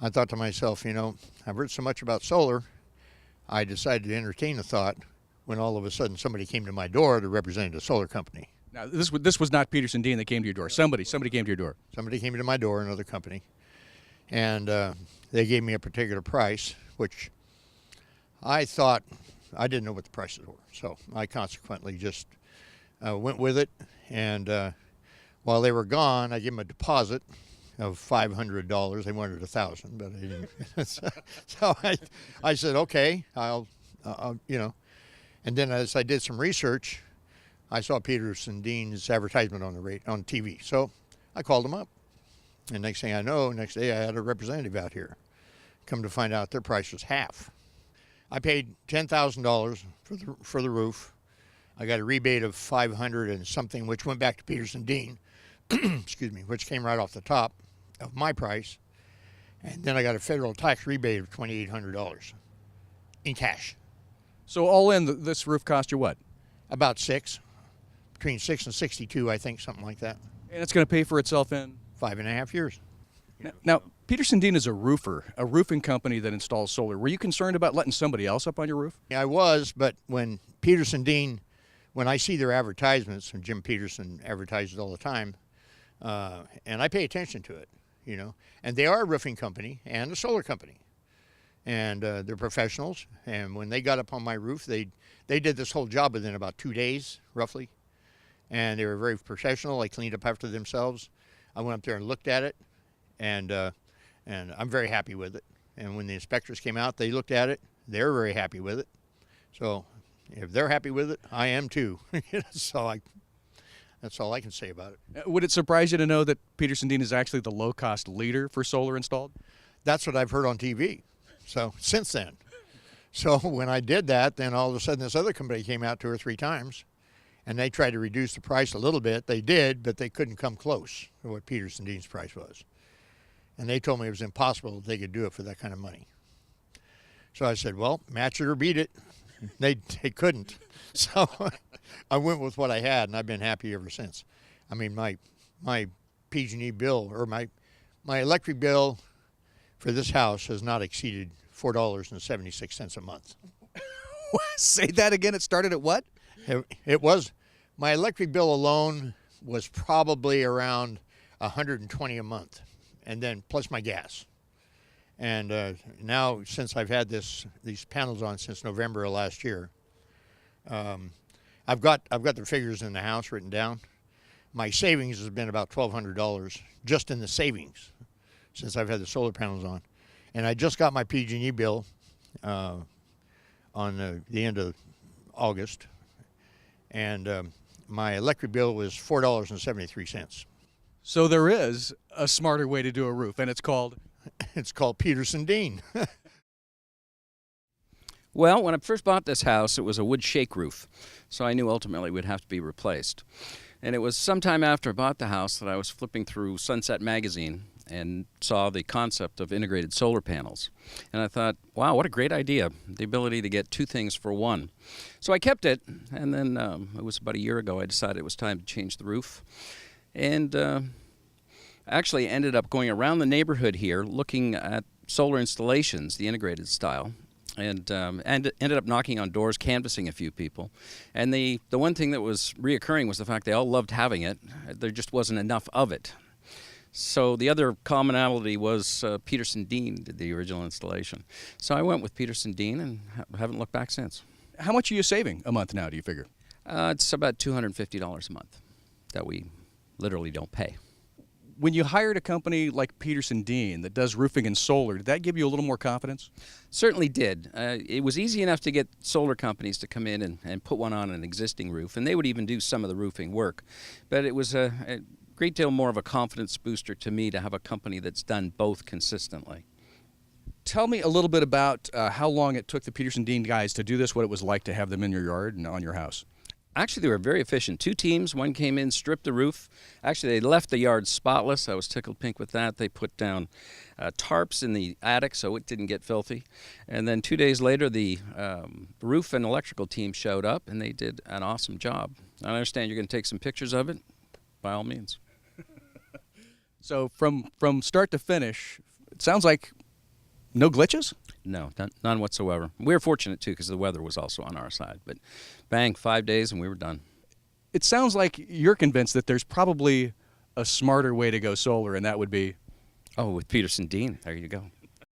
I thought to myself, I've heard so much about solar, I decided to entertain the thought when all of a sudden somebody came to my door that represented a solar company. Now, this was not PetersenDean that came to your door. Somebody came to your door. Somebody came to my door, another company, and they gave me a particular price, which I thought, I didn't know what the prices were. So I consequently just went with it. And while they were gone, I gave them a deposit of $500. They wanted $1,000, but I didn't. So I said, okay, I'll. And then as I did some research, I saw PetersenDean's advertisement on TV. So I called them up. And next thing I know, next day I had a representative out here. Come to find out their price was half. I paid $10,000 for the roof. I got a rebate of $500 and something, which went back to PetersenDean, excuse me, which came right off the top of my price. And then I got a federal tax rebate of $2,800 in cash. So all in, this roof cost you what? About between 6 and 62, I think, something like that. And it's going to pay for itself in? 5.5 years. Now, PetersenDean is a roofer, a roofing company that installs solar. Were you concerned about letting somebody else up on your roof? Yeah, I was, but when PetersenDean, when I see their advertisements, and Jim Peterson advertises all the time, and I pay attention to it, and they are a roofing company and a solar company. And they're professionals, and when they got up on my roof, they did this whole job within about 2 days, roughly. And they were very professional. They cleaned up after themselves. I went up there and looked at it, and I'm very happy with it. And when the inspectors came out, they looked at it. They're very happy with it. So if they're happy with it, I am too. So that's all I can say about it. Would it surprise you to know that PetersenDean is actually the low-cost leader for solar installed? That's what I've heard on TV. So since then. So when I did that, then all of a sudden this other company came out 2 or 3 times, and they tried to reduce the price a little bit. They did, but they couldn't come close to what PetersenDean's price was. And they told me it was impossible that they could do it for that kind of money. So I said, well, match it or beat it. They couldn't. So I went with what I had, and I've been happy ever since. I mean, my PG&E bill, or my electric bill for this house has not exceeded $4.76 a month. Say that again. It started at what? It was, my electric bill alone was probably around $120 a month, and then plus my gas. And now, since I've had these panels on since November of last year, I've got the figures in the house written down. My savings has been about $1,200 just in the savings since I've had the solar panels on. And I just got my PG&E bill on the end of August, and my electric bill was $4.73. So there is a smarter way to do a roof, and it's called? It's called PetersenDean. Well, when I first bought this house, it was a wood shake roof, so I knew ultimately it would have to be replaced. And it was sometime after I bought the house that I was flipping through Sunset magazine and saw the concept of integrated solar panels. And I thought, wow, what a great idea, the ability to get 2 things for one. So I kept it, and then it was about a year ago I decided it was time to change the roof. And actually ended up going around the neighborhood here looking at solar installations, the integrated style, and ended up knocking on doors, canvassing a few people. And the one thing that was reoccurring was the fact they all loved having it. There just wasn't enough of it. So the other commonality was PetersenDean did the original installation. So I went with PetersenDean and haven't looked back since. How much are you saving a month now, do you figure? It's about $250 a month that we literally don't pay. When you hired a company like PetersenDean that does roofing and solar, did that give you a little more confidence? Certainly did. It was easy enough to get solar companies to come in and put one on an existing roof, and they would even do some of the roofing work. But it was a great deal more of a confidence booster to me to have a company that's done both consistently. Tell me a little bit about how long it took the PetersenDean guys to do this, what it was like to have them in your yard and on your house. Actually, they were very efficient. 2 teams. One came in, stripped the roof. Actually, they left the yard spotless. I was tickled pink with that. They put down tarps in the attic so it didn't get filthy. And then 2 days later, the roof and electrical team showed up, and they did an awesome job. I understand you're going to take some pictures of it. By all means. So from start to finish, it sounds like No glitches? No, none whatsoever. We were fortunate, too, because the weather was also on our side. But bang, 5 days and we were done. It sounds like you're convinced that there's probably a smarter way to go solar, and that would be... Oh, with PetersenDean. There you go.